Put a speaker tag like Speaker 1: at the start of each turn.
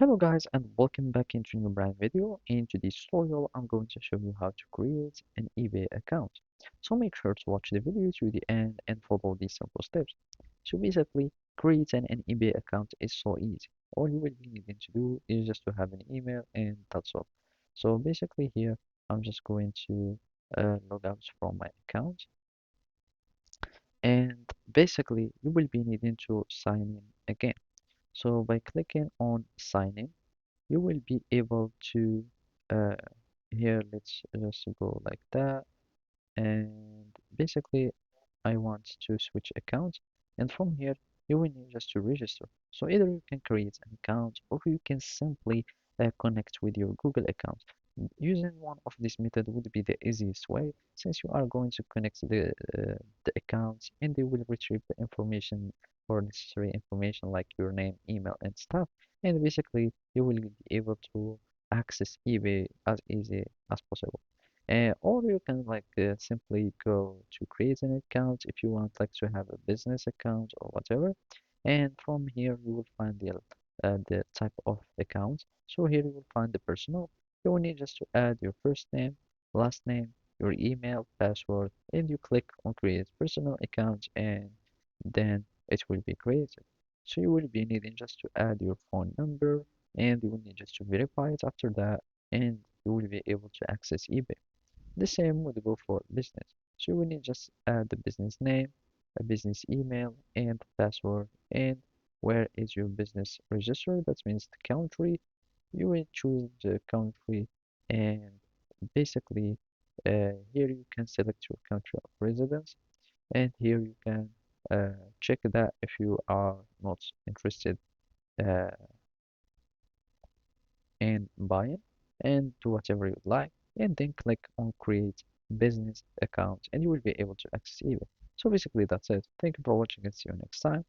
Speaker 1: Hello guys and welcome back into a new brand video. In today's tutorial I'm going to show you how to create an eBay account. So make sure to watch the video to the end and follow these simple steps. So basically creating an eBay account is so easy. All you will be needing to do is just to have an email and that's all. So basically here I'm just going to log out from my account, and basically you will be needing to sign in again. So by clicking on sign in you will be able to uh, here let's just go like that, and basically I want to switch accounts, and from here you will need just to register. So either you can create an account or you can simply connect with your Google account. Using one of this method would be the easiest way, since you are going to connect the accounts and they will retrieve the information or necessary information like your name, email, and stuff. And basically you will be able to access eBay as easy as possible. Or you can simply go to create an account if you want like to have a business account or whatever. And from here you will find the type of account. So here you will find the personal. You will need just to add your first name, last name, your email, password, and you click on create personal account, and then it will be created. So you will be needing just to add your phone number, and you will need just to verify it after that, and you will be able to access eBay. The same would go for business. So you will need just add the business name, a business email, and password, and where is your business registered? That means the country. You will choose the country, and basically here you can select your country of residence, and here you can check that if you are not interested uh, in buying, and do whatever you like, and then click on create business account, and you will be able to access eBay. So basically that's it. Thank you for watching and see you next time.